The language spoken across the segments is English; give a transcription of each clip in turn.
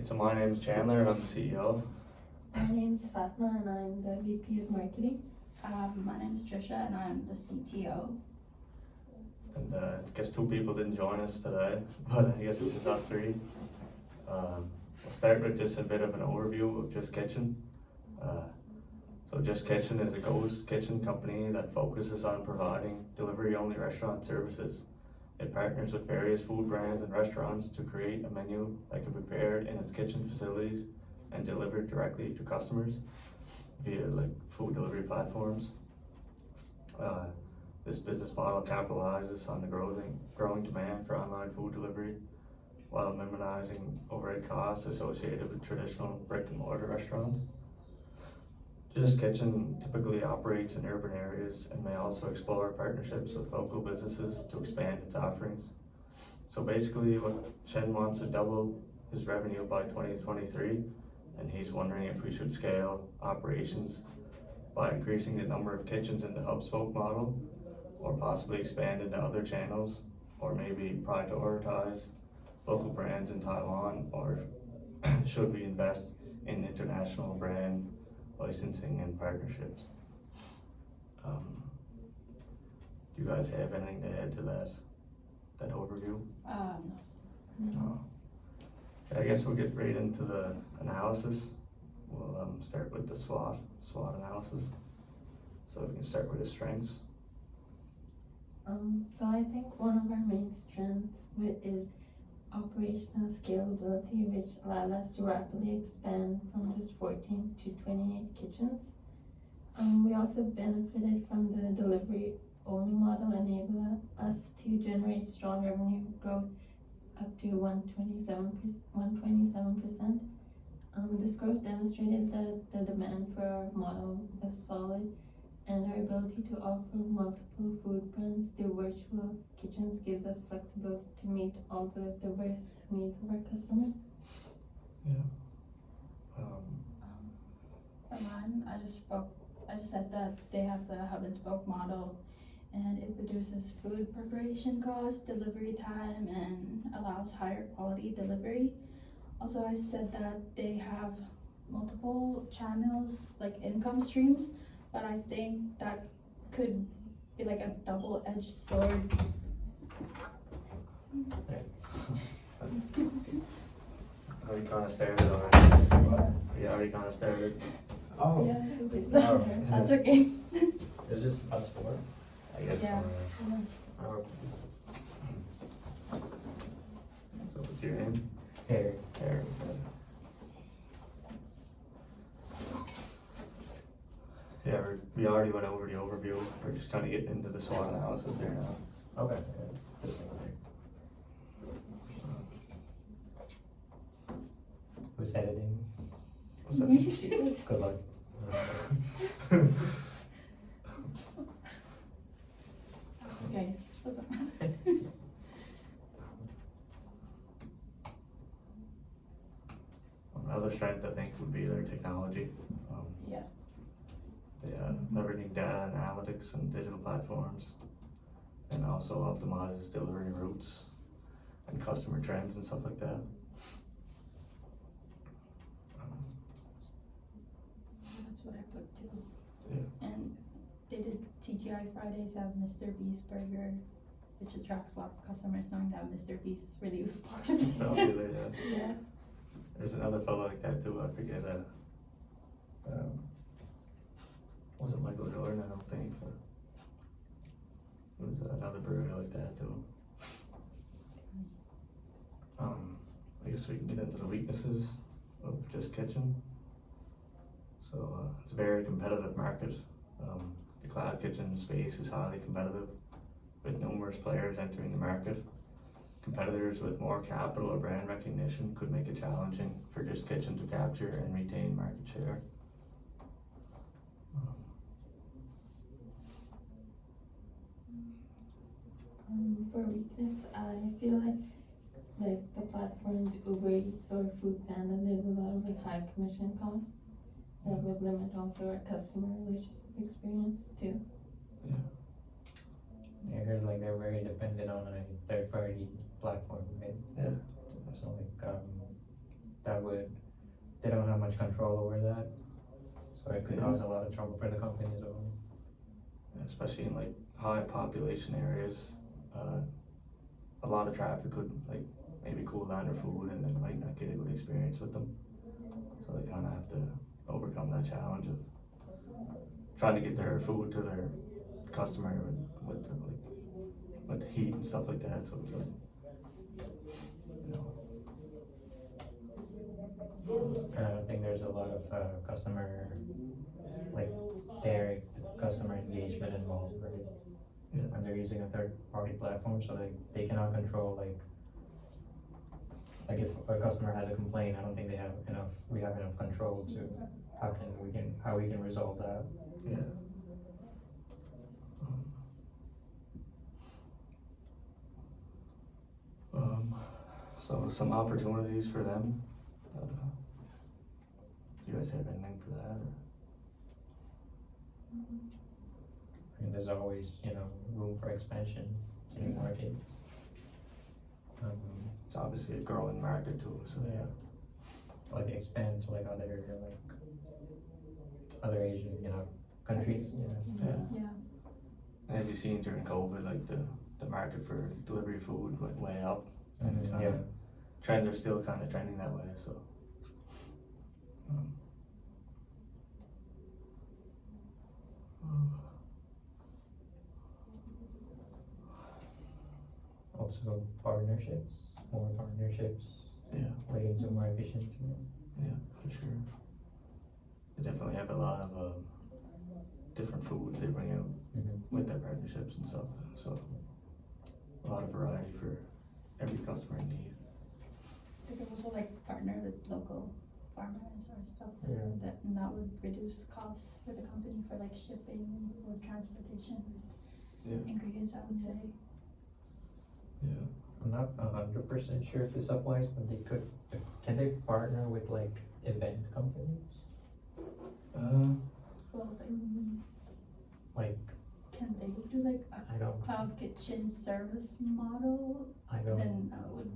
Right, so my name is Chandler and I'm the CEO. My name's Fatma and I'm the VP of Marketing. My name is Trisha and I'm the CTO. And I guess two people didn't join us today, but I guess this is us three. We'll start with just a bit of an overview of Just Kitchen. So Just Kitchen is a ghost kitchen company that focuses on providing delivery-only restaurant services. It partners with various food brands and restaurants to create a menu that can be prepared in its kitchen facilities and delivered directly to customers via like food delivery platforms. This business model capitalizes on the growing demand for online food delivery while minimizing overhead costs associated with traditional brick and mortar restaurants. Just Kitchen typically operates in urban areas and may also explore partnerships with local businesses to expand its offerings. So basically what Chen wants to double his revenue by 2023, and he's wondering if we should scale operations by increasing the number of kitchens in the hub spoke model, or possibly expand into other channels, or maybe prioritize local brands in Taiwan, or should we invest in international brand licensing and partnerships? Do you guys have anything to add to that overview? No. Okay, I guess we'll get right into the analysis. We'll start with the SWOT analysis. So we can start with the strengths. So I think one of our main strengths is operational scalability, which allowed us to rapidly expand from just 14 to 28 kitchens. We also benefited from the delivery-only model, enabling us to generate strong revenue growth up to 127%. This growth demonstrated that the demand for our model was solid, and our ability to offer multiple food brands through virtual kitchens gives us flexibility to meet all the diverse needs of our customers. Yeah. For mine, I just said that they have the hub and spoke model, and it reduces food preparation costs, delivery time, and allows higher quality delivery. Also, I said that they have multiple channels, like income streams, but I think that could be like a double-edged sword. Already kind of started already. Yeah, already kind of started. Oh, Yeah, That's okay. it's just us four? I guess. Yeah. Oh, So what's your name? Harry. Harry. Yeah, we already went over the overview. We're just kind of getting into the SWOT analysis there now. Okay. Yeah. Just like there. Who's editing? What's that? Good luck. Okay, doesn't matter. Another strength I think would be their technology. Yeah. They leveraging data analytics and digital platforms, and also optimizes delivery routes and customer trends and stuff like that. That's what I put too. Yeah. And they did TGI Fridays have Mr. Beast Burger, which attracts a lot of customers knowing that Mr. Beast is really popular. Popular, yeah. Yeah. There's another fellow like that too. I forget. Wasn't Michael Jordan? I don't think. But it was another burger like that too. I guess we can get into the weaknesses of Just Kitchen. So it's a very competitive market. The cloud kitchen space is highly competitive, with numerous players entering the market. Competitors with more capital or brand recognition could make it challenging for Just Kitchen to capture and retain market share. For weakness, I feel like the platforms Uber Eats or Foodpanda, there's a lot of like high commission costs that would limit also our customer relationship experience too. I heard like they're very dependent on a third party platform, right? Yeah. So like that would they don't have much control over that. So it could Yeah. cause a lot of trouble for the company as well. especially in like high population areas. A lot of traffic could like maybe cool down their food and they might not get a good experience with them. So they kind of have to overcome that challenge of trying to get their food to their customer with the, with the heat and stuff like that. So it's like, you know, And I think there's a lot of customer, like direct customer engagement involved, right? Yeah. And they're using a third party platform, so they cannot control like if a customer has a complaint, I don't think we have enough control to how we can resolve that. yeah. So some opportunities for them. You guys have anything for that? Or? And there's always, room for expansion to new markets. It's obviously a growing market too, so yeah. Like expand to like other Asian, countries, Yeah. Yeah. And as you seen during COVID, like the market for delivery food went way up. And Mhm, kinda they're still kind of trending that way, so. Also partnerships, more partnerships, Yeah, leading to more efficiency. yeah, for sure. They definitely have a lot of different foods they bring out with their partnerships and stuff, so a lot of variety for every customer in need. They could also like partner with local farmers or stuff Yeah. and that would reduce costs for the company for like shipping or transportation Yeah, ingredients, I would say. yeah. I'm not 100% sure if this applies, but can they partner with like event companies? Well, Like, can they do like I a don't, cloud kitchen service model? I don't, Then I would,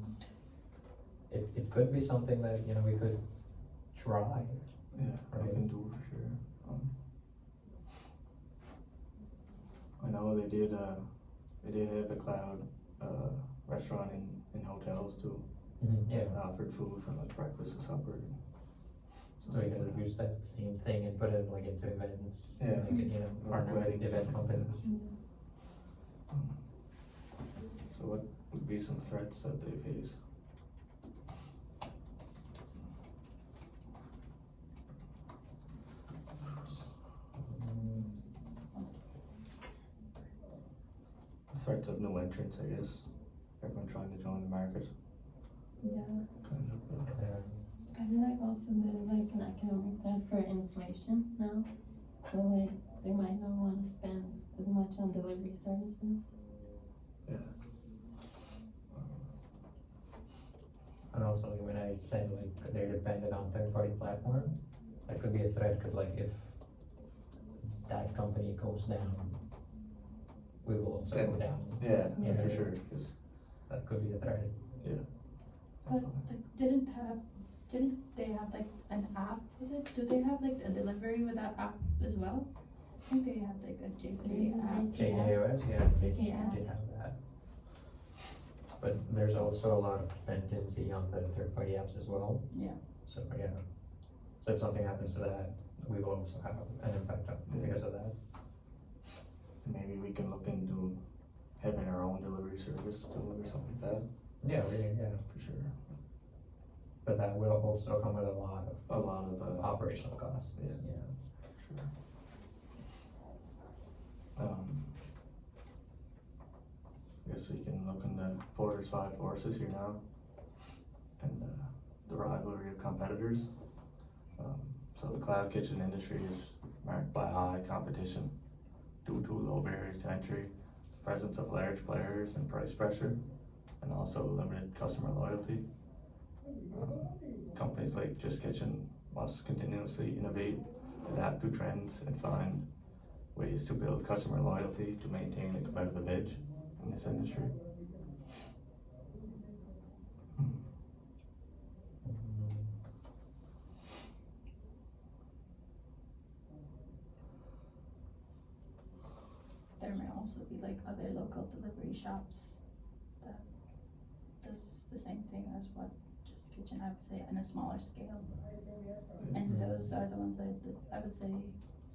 it could be something that, we could try. Yeah, I Right. can do for sure. I know they did have a cloud restaurant in hotels too. Yeah, Offered food from like breakfast to supper. And stuff so you like can that. use that same thing and put it like into events. Yeah. Like, partner with Weddings, event stuff like that. companies. So what would be some threats that they face? Threats of new entrants, I guess. Everyone trying to join the market, Yeah, kind of. I feel like also there's like an economic threat for inflation now. So like they might not want to spend as much on delivery services. And also when I said like they're dependent on third party platform, that could be a threat, cause like if that company goes down, we will also go down. Yeah, Yeah. for sure, 'cause, That could be a threat. but like didn't they have like an app, was it? Do they have like a delivery with that app as well? I think they have like a There is JK a app. JKOS, yeah, they Yeah. did have that. But there's also a lot of dependency on the third party apps as well. Yeah. So, yeah. So if something happens to that, we will also have an impact because of that. maybe we can look into having our own delivery service too, or something like that, Yeah, yeah. for sure. But that will also come with a lot of A lot of, operational costs. Yeah. Sure. I guess we can look into Porter's Five Forces here now, and the rivalry of competitors. So the cloud kitchen industry is marked by high competition due to low barriers to entry, the presence of large players and price pressure, and also limited customer loyalty. Companies like Just Kitchen must continuously innovate, adapt to trends, and find ways to build customer loyalty to maintain a competitive edge in this industry. also be like other local delivery shops that does the same thing as what Just Kitchen, I would say, on a smaller scale. And those are the ones that I would say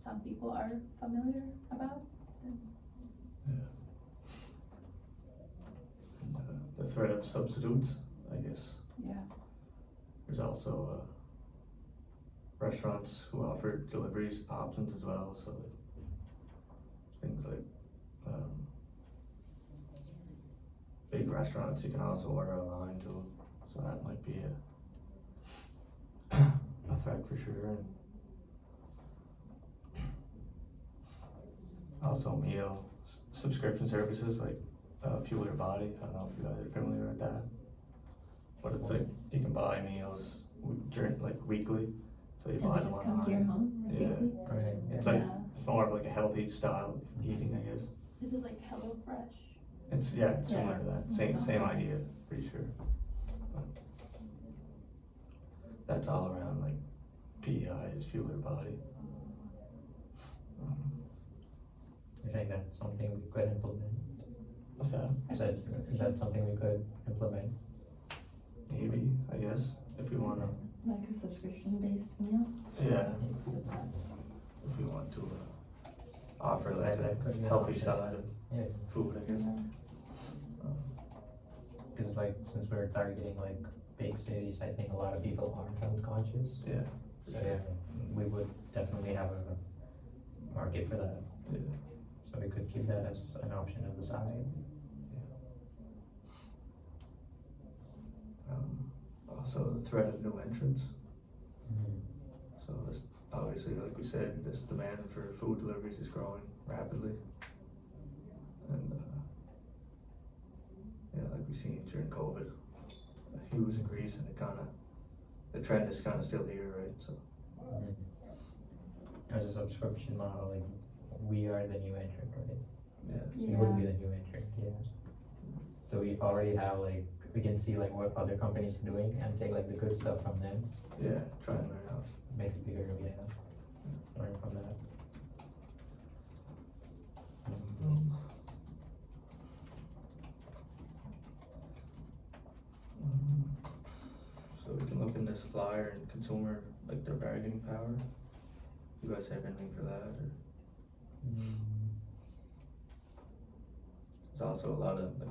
some people are familiar about. And, the threat of substitutes, I guess. Yeah. There's also restaurants who offer deliveries options as well, so like, things like big restaurants you can also order online too, so that might be a threat for sure. And also meal subscription services like Fuel Your Body. I don't know if you guys are familiar with that, but it's like you can buy meals during like weekly, so you And buy they them just come to your online. home like Yeah. weekly? Right. It's like Yeah. more of like a healthy style of eating, I guess. Is it like HelloFresh? It's similar to that. Same idea, pretty sure. But that's all around like PEI is Fuel Your Body. You think that's something we could implement? What's that? Is that something we could implement? Maybe, I guess, if we wanna, Like a subscription-based meal? yeah, if we want to offer like That could be a an healthy option. side of Yeah, food, I guess. because like since we're targeting like big cities, I think a lot of people are health conscious. Yeah, So yeah, we would definitely have a market for that. yeah. So we could keep that as an option on the side. Also the threat of new entrants. So this, obviously, like we said, this demand for food deliveries is growing rapidly. And, yeah, like we seen during COVID, a huge increase, and the trend is kinda still here, right? So, As a subscription model, like we are the new entrant, right? yeah, We would be the new entrant, yeah. So we already have like, we can see like what other companies are doing and take like the good stuff from them, yeah, try and learn out. make it bigger, yeah. Learn from that. So we can look into supplier and consumer, like their bargaining power. You guys have anything for that, or? There's also a lot of like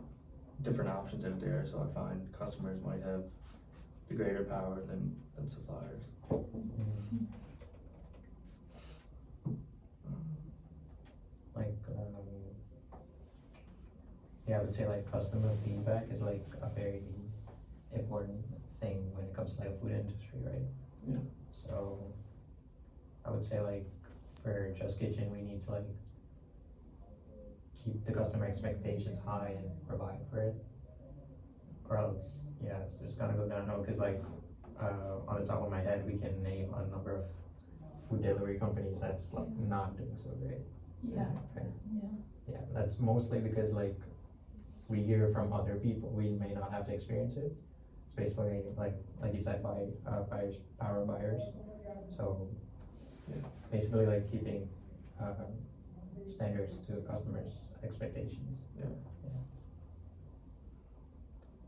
different options out there, so I find customers might have the greater power than suppliers. Like, yeah, I would say like customer feedback is like a very important thing when it comes to like food industry, right? Yeah. So I would say like for Just Kitchen, we need to like keep the customer expectations high and provide for it. Or else, yeah, it's just gonna go downhill, cause like, on the top of my head, we can name a number of food delivery companies that's like not doing so great. Yeah. Right? Yeah. Yeah, that's mostly because like we hear from other people, we may not have to experience it. It's basically like you said, buyers, power buyers. So Yeah. basically like keeping standards to customers' expectations.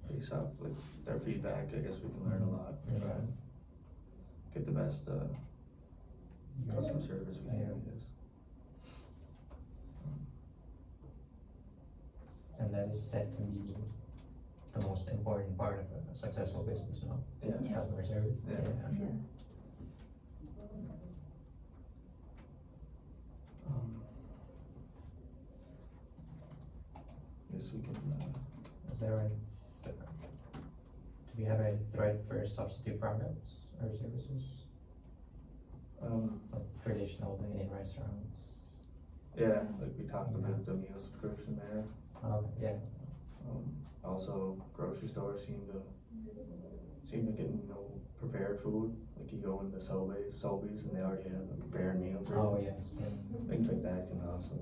Based off like their feedback, I guess we can learn a lot and try and get the best customer service we can, I guess. And that is said to be the most important part of a successful business, no? Yeah. Yeah. Customer service. Yeah. Yeah. Guess we can, Is that right? Do we have a threat for substitute products or services? Like traditional dining restaurants? yeah, like we talked about the meal subscription there. Oh, yeah. Also, grocery stores seem to get, prepared food, like you go into Sobeys and they already have a prepared meal for you. Oh, yes. Yeah. Things like that can also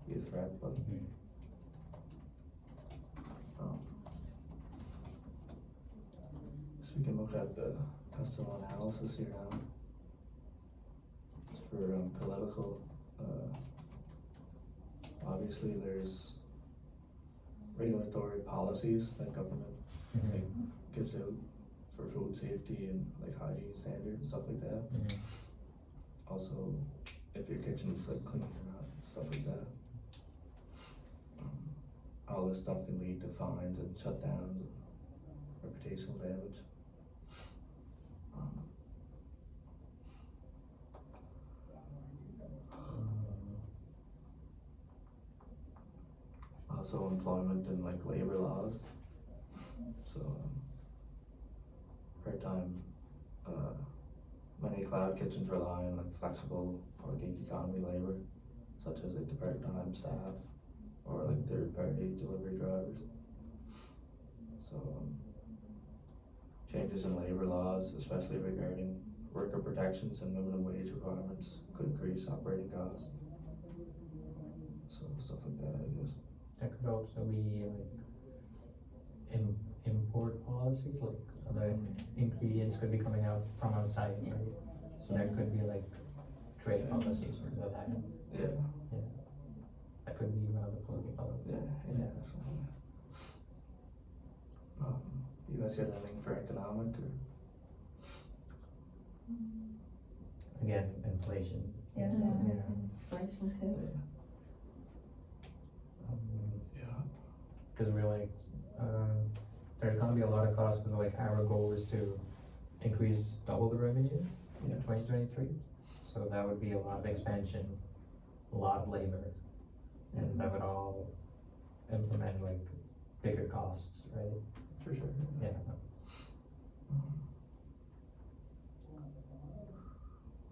be a threat, but, so we can look at the custom analysis here now. It's for, political, lobbying. obviously there's regulatory policies that government Mhm. gives out for food safety and like hygiene standards and stuff like that. Mhm. Also, if your kitchen's like clean or not, stuff like that. All this stuff can lead to fines and shutdowns and reputational damage. Um, Also employment and like labor laws. So, part-time, many cloud kitchens rely on like flexible or gig economy labor, such as like the part-time staff or like third-party delivery drivers. So, changes in labor laws, especially regarding worker protections and minimum wage requirements, could increase operating costs. So, stuff like that, I guess. That could also be like import policies, like other ingredients could be coming out from outside, right? So there could be like trade policies for that. Yeah, That could be rather political. yeah, international. You guys got anything for economic or? Again, inflation. Yeah, Yeah. inflation too. Yeah. Cause we're like, there's gonna be a lot of costs, cause like our goal is to increase double the revenue Yeah. in 2023. So that would be a lot of expansion, a lot of labor, and that would all implement like bigger costs, right? For sure. Yeah.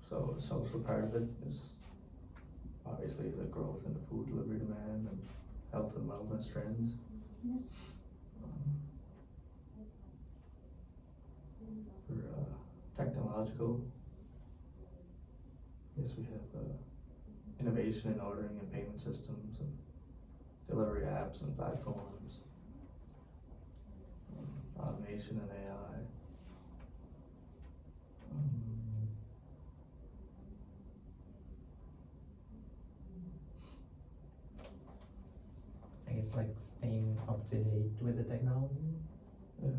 So the social part of it is obviously the growth in the food delivery demand and health and wellness trends. Yeah. For technological, yes, we have innovation in ordering and payment systems and delivery apps and platforms, automation and AI. I guess like staying up to date with the technology. Yeah.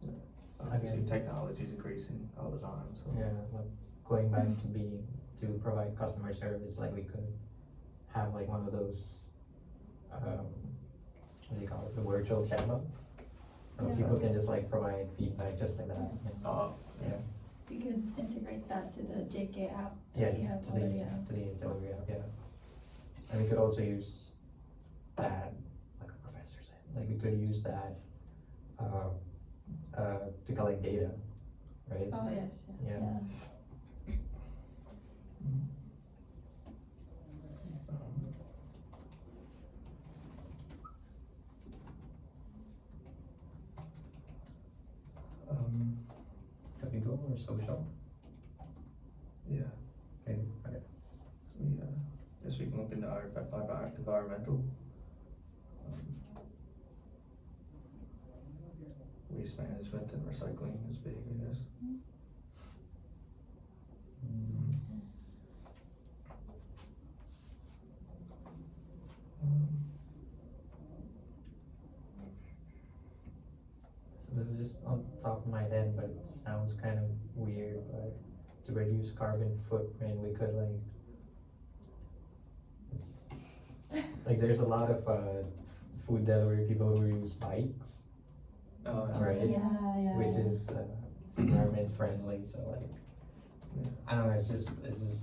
Yeah. Obviously, Again. technology is increasing all the time, so. Yeah, like going back to to provide customer service, like we could have like one of those, what do you call it, the virtual chatbots? So Yeah. people can just like provide feedback just like that. Yeah, You could integrate that to the JK app yeah, that we have to already. the delivery app, yeah. And we could also use that, like the professor said, like we could use that, to collect data, right? Oh, yes, yes. Yeah. Could we go or social? Yeah, Okay. we, guess we can look into our environmental. Waste management and recycling is big, I guess. So this is just on top of my head, but it sounds kind of weird, but to reduce carbon footprint, we could like, like there's a lot of food delivery people who use bikes, Oh, Right. Yeah. which is environment friendly, so like, Yeah. I don't know, it's just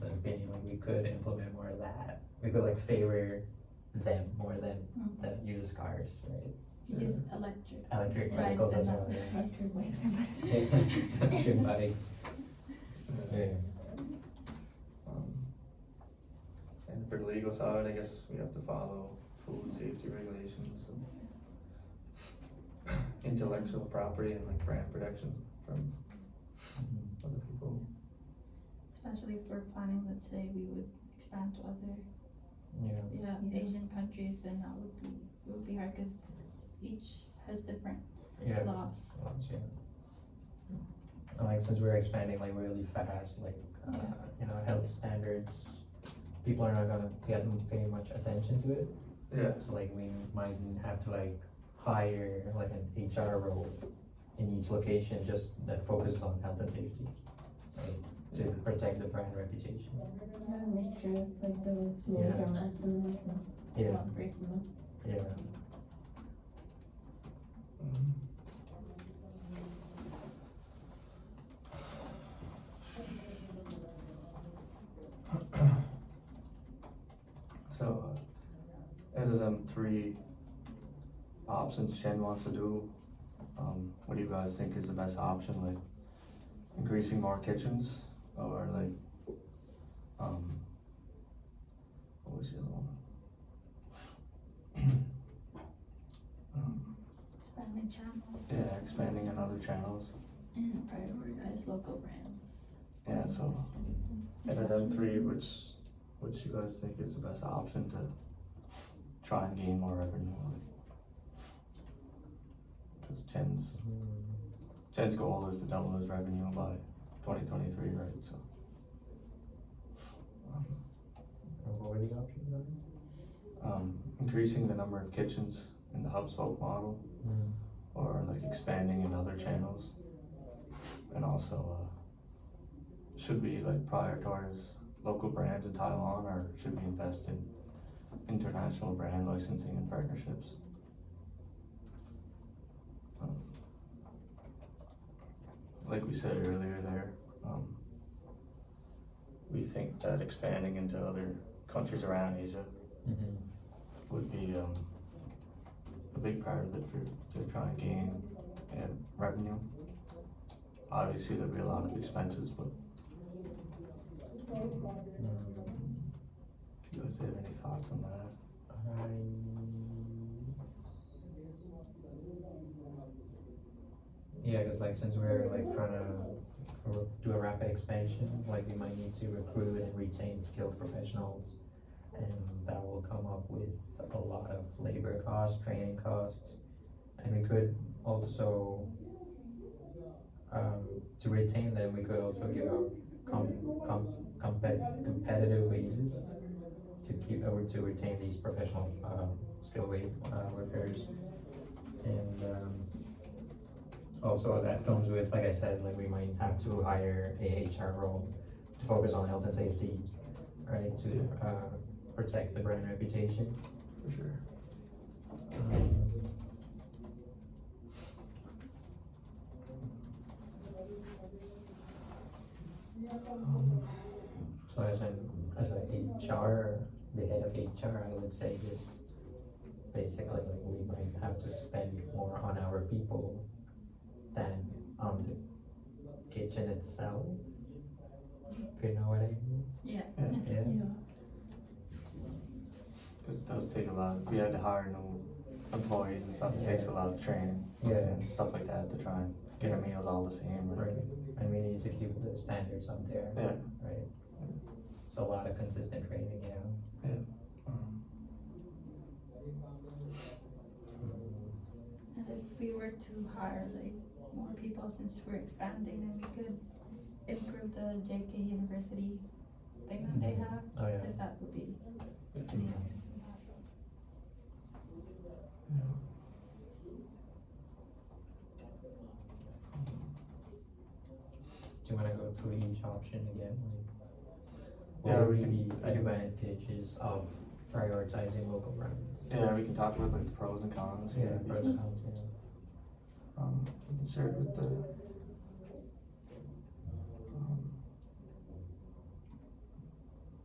an opinion, like we could implement more of that. We could like favor them more than the used cars, right? You use electric. Electric Right, vehicles as so well, yeah. Electric bikes are better. Electric bikes, yeah. And for the legal side, I guess we have to follow food safety regulations and intellectual property and like brand protection from other people. Especially if we're planning, let's say we would expand to other, Yeah. Yeah. Asian countries, then that would be hard, cause each has different Yeah. laws. Yeah. And like since we're expanding like really fast, like Yeah. you know, health standards people are not gonna pay much attention to it. Yeah, So like we might have to like hire like an HR role in each location just that focuses on health and safety, right? To protect the brand reputation. Yeah, make sure like those rules Yeah. are met and like Yeah, not breaking them. yeah. Mhm. So, out of them three options Shen wants to do, what do you guys think is the best option? Like increasing more kitchens, or like, what was the other one? Expanding channel Yeah, expanding in other channels. and prioritize local brands. Yeah, so out of them three, which you guys think is the best option to try and gain more revenue? Because Chen's goal is to double his revenue by 2023, right? So, And what were the options again? increasing the number of kitchens in the hub spoke model, or like expanding in other channels, and also should we like prioritize local brands in Taiwan, or should we invest in international brand licensing and partnerships? Like we said earlier there, we think that expanding into other countries around Asia would be a big part of it to try and gain revenue. Obviously, there'll be a lot of expenses, but if you guys have any thoughts on that? Yeah, cause like since we're like trying to do a rapid expansion, like we might need to recruit and retain skilled professionals. And that will come up with a lot of labor costs, training costs. And we could also, to retain them, we could also give out competitive wages to keep, or to retain these professional, skilled workers. And, also that comes with, like I said, like we might have to hire a HR role to focus on health and safety, right? To, protect the brand reputation. For sure. So as a HR, the head of HR, I would say just basically like we might have to spend more on our people than on the kitchen itself. If you know what I mean? Yeah. Yeah. Because it does take a lot, if you had to hire new employees and stuff, it takes a lot of training. Yeah. And stuff like that to try and get our meals all the same, right? Right. And we need to keep the standards up there, Yeah. right? So a lot of consistent training, yeah. And if we were to hire like more people, since we're expanding, then we could improve the JK University thing that they have, Oh, yeah. because that would be Yeah. pretty Do you wanna go through each option again? Yeah, What we would be can- the advantages of prioritizing local brands? Yeah, we can talk about like the pros and cons. Yeah, pros and cons, yeah.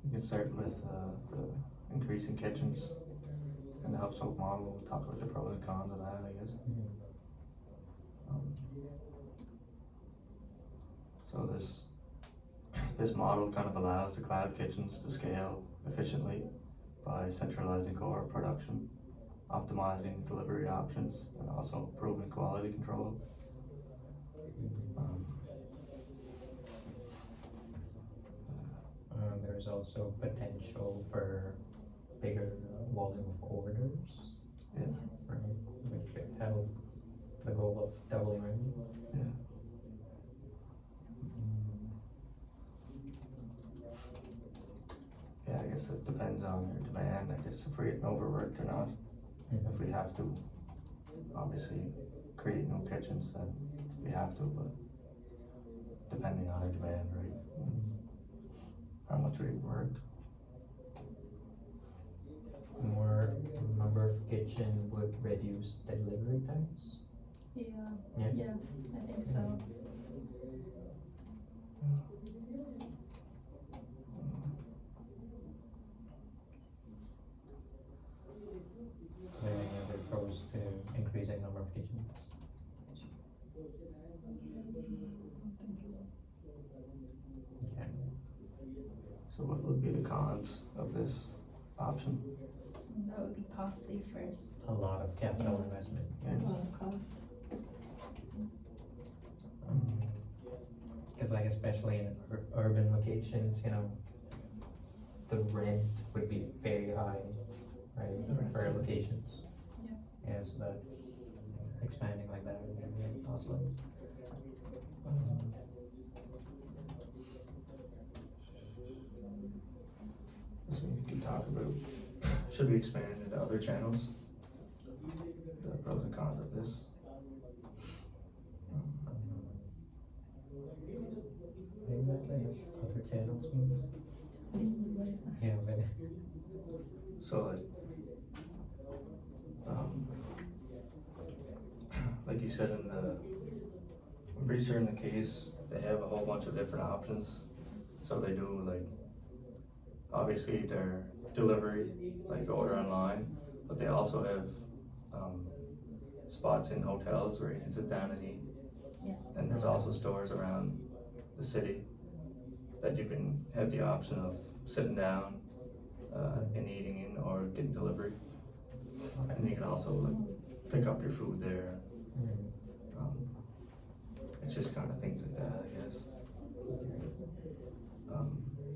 We can start with the increasing kitchens and the hub spoke model. We'll talk about the pros and cons of that, I guess. So this model kind of allows the cloud kitchens to scale efficiently by centralizing core production, optimizing delivery options, and also improving quality control. There's also potential for bigger volume of orders, Yeah, right? Which could help the goal of doubling revenue. yeah. Yeah, I guess it depends on your demand, I guess if we're getting overworked or not. If we have to, obviously, create new kitchens, then we have to, but depending on our demand, right? How much we work. More number of kitchen would reduce delivery times. Yeah, Yeah. yeah, I think so. Are there any other pros to increasing number of kitchens? Yeah. So what would be the cons of this option? That would be costly first. A lot of capital investment. Yes. A lot of cost. Cause like especially in urban locations, you know, the rent would be very high, right, for locations. Yeah. Yeah, so that's expanding like that would be really costly. So we can talk about, should we expand into other channels? The pros and cons of this. Exactly, there's other channels. What do you mean by that? Yeah, but So like you said in the, I'm pretty sure in the case, they have a whole bunch of different options. So they do like, obviously their delivery, like order online, but they also have, spots in hotels where you can sit down and eat. Yeah. And there's also stores around the city that you can have the option of sitting down, and eating in or getting delivery. And you can also like pick up your food there. It's just kind of things like that, I guess.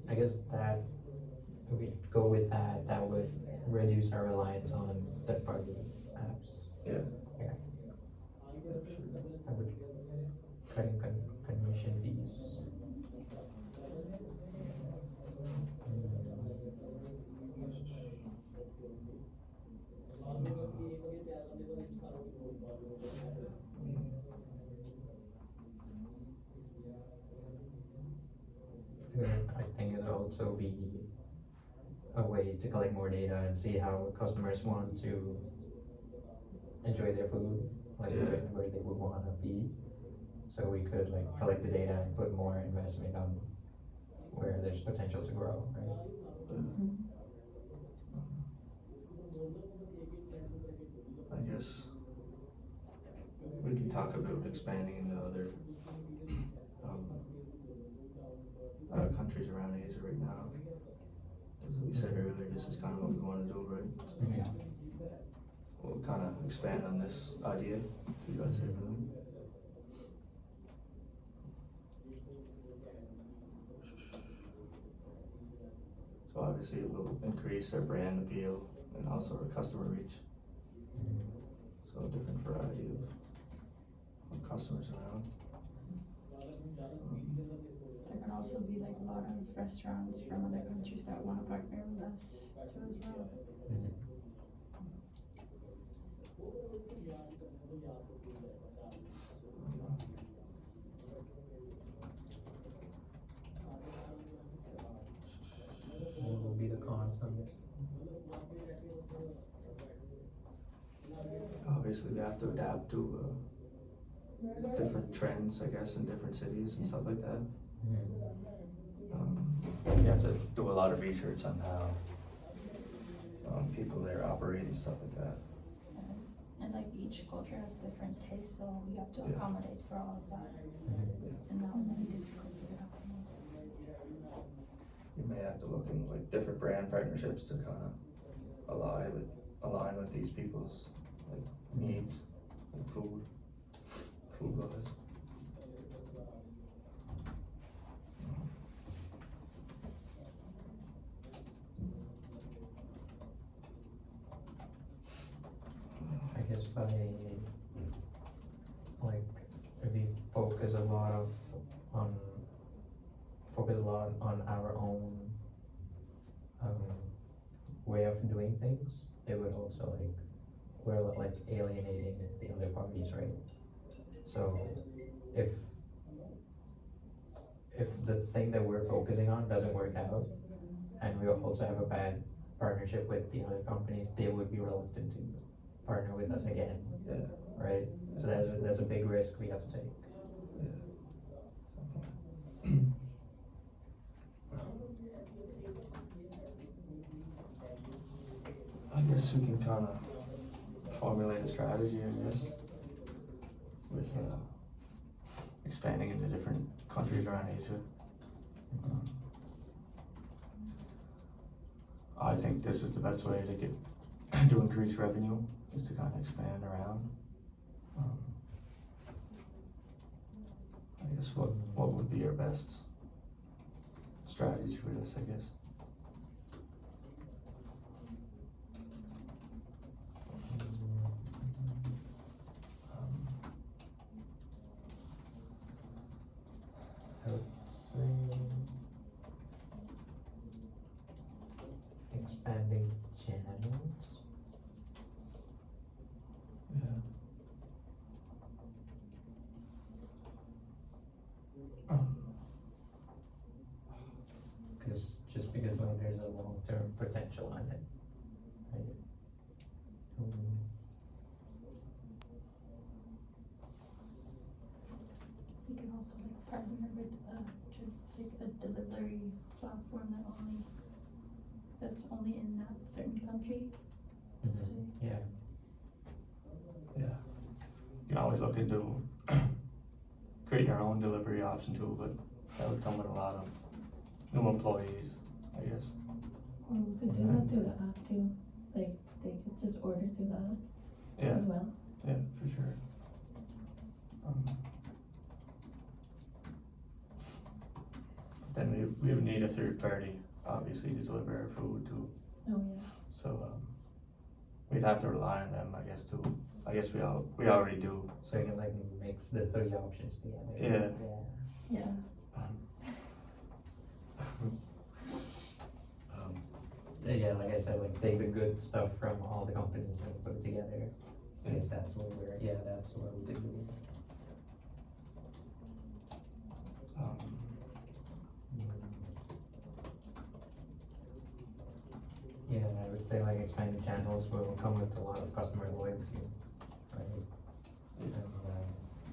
I guess that, if we go with that, that would reduce our reliance on third-party apps. Yeah. Yeah. Yeah, sure. I would cutting commission fees. I think it'll also be a way to collect more data and see how customers want to enjoy their food, like Yeah. where they would wanna be. So we could like collect the data and put more investment on where there's potential to grow, right? I guess we can talk about expanding into other, countries around Asia right now. As we said earlier, this is kind of what we want to do, right? Yeah. We'll kind of expand on this idea, if you guys have any. So obviously it will increase our brand appeal and also our customer reach. So a different variety of customers around. There can also be like a lot of restaurants from other countries that wanna partner with us too as well. What will be the cons on this? Obviously we have to adapt to different trends, I guess, in different cities and stuff like that. You have to do a lot of research on how people there operate and stuff like that. And like each culture has different tastes, so we have to Yeah. accommodate for all of that. And that would be difficult for the companies. You may have to look in like different brand partnerships to kind of align with these people's like needs, like food wise. I guess by like if we focus a lot on our own way of doing things, it would also like, we're like alienating the other parties, right? So if the thing that we're focusing on doesn't work out, and we also have a bad partnership with the other companies, they would be reluctant to partner with us again, Yeah. right? So that's a big risk we have to take. I guess we can kind of formulate a strategy, I guess, with expanding into different countries around Asia. I think this is the best way to get to increase revenue, is to kind of expand around. I guess what would be your best strategy for this, I guess? I would say expanding channels. Yeah. Just because like there's a long-term potential on it, right? We can also like partner with like a delivery platform that's only in that certain country. Yeah, Yeah. You can always look into creating your own delivery option too, but that would come with a lot of new employees, I guess. Or we could do that through the app too, like they could just order through the app Yeah, as well. yeah, for sure. Then we would need a third party, obviously, to deliver our food too. Oh, yeah. So, we'd have to rely on them, I guess, too. I guess we already do. so you can like mix the three options together. Yeah. Yeah. Yeah, like I said, like take the good stuff from all the companies and put it together. I guess that's what that's what we do. Yeah, I would say like expanding channels will come with a lot of customer loyalty, right? And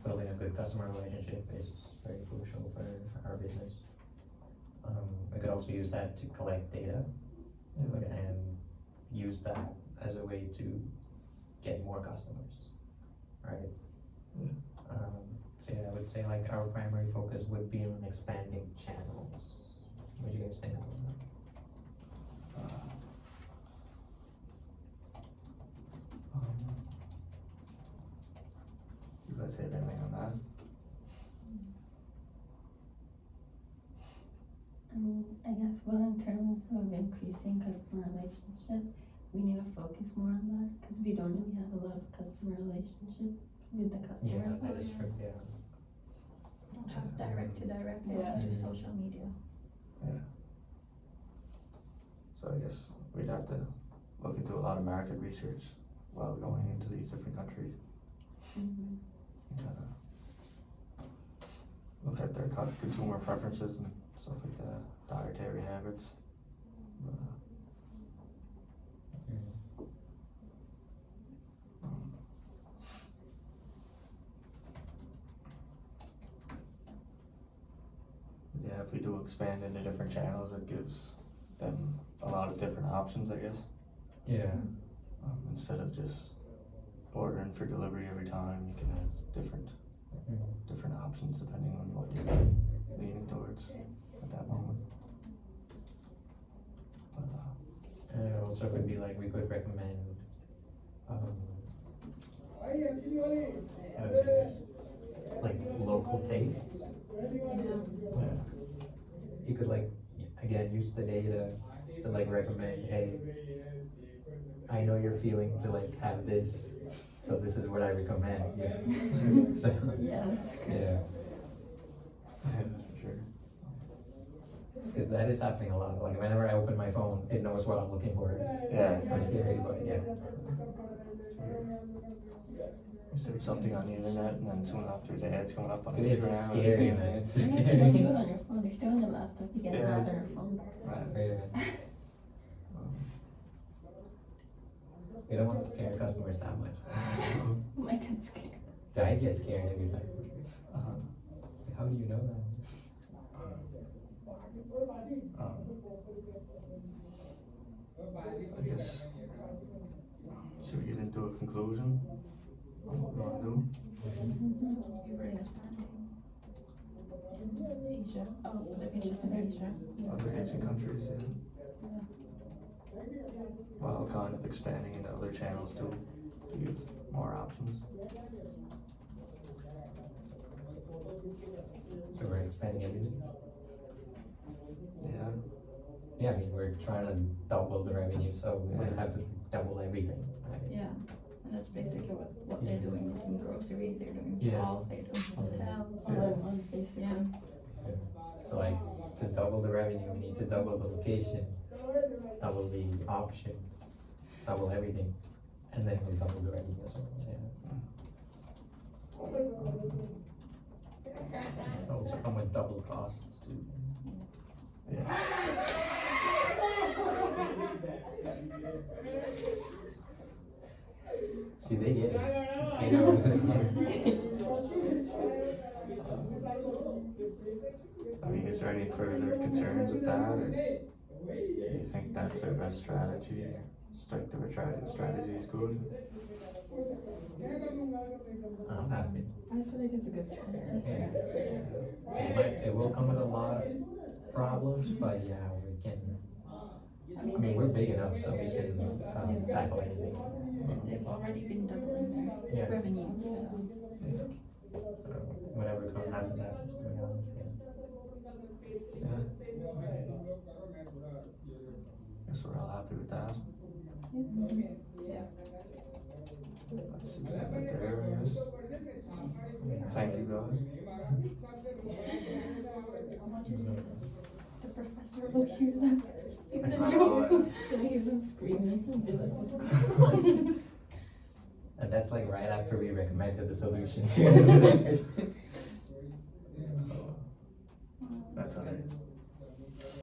building a good customer relationship is very crucial for our business. We could also use that to collect data and use that as a way to get more customers, right? Yeah. So yeah, I would say like our primary focus would be on expanding channels. What do you guys think about that? You guys have anything on that? I guess, well, in terms of increasing customer relationship, we need to focus more on that, cause we don't really have a lot of customer relationship with the Yeah, customers. that is true, yeah. We don't have direct to direct, we Yeah. do Mhm. social media. Yeah. So I guess we'd have to look into a lot of market research while going into these different countries. Mhm. Kind of look at their consumer preferences and stuff like that, dietary habits. But, um, yeah, if we do expand into different channels, it gives them a lot of different options, I guess. Yeah. Instead of just ordering for delivery every time, you can have different options depending on what you're leaning towards at that moment. But, And it also could be like we could recommend like local tastes. yeah, You could like again use the data to like recommend, hey, I know you're feeling to like have this, so this is what I recommend. So, Yeah, that's great. yeah, yeah, for sure. because Cause that is happening a lot, like whenever I open my phone, it knows what I'm looking for. Yeah. It's scary, but yeah. You search something on the internet and then soon after the ads coming up on It's Instagram. scary, man. It's You're not scary. gonna do it on your phone, you're still on your laptop, you get it Yeah. out on your phone. Right. Yeah. We don't want to scare customers that much. Oh my god, scared. I get scared every time. Uh-huh. How do you know that? I guess, should we get into a conclusion on what we wanna do? We're expanding. In Asia, oh, the features in Asia. Other Asian countries, yeah. While kind of expanding into other channels too, to give more options. So we're expanding everything? Yeah, Yeah, I mean, we're trying to double the revenue, so we might have to double everything. Right? Yeah, and that's basically what they're doing. They're doing groceries, they're doing Yeah. malls, they're doing hotels. All in one, basically. Yeah, So like, to double the revenue, we need to double the location, double the options, double everything, and then we'll double the revenue, so, yeah. And also come with double costs too. yeah. See, they get it. They know what they get. I mean, is there any further concerns with that, or do you think that's our best strategy? Strike the retracted strategy is good? I'm happy. I feel like it's a good strategy. It will come with a lot of problems, but yeah, we can, I I mean, mean, we're big enough, so we can tackle anything. they've already been doubling Yeah. their revenue, so. Whatever comes out of that, to be honest, yeah. Yeah. Guess we're all happy with that. Let's see what we got there, I guess. Thank you guys. The professor will hear them. He's I gonna know. hear them screaming and be like, what's going on? And that's like right after we recommended the solution.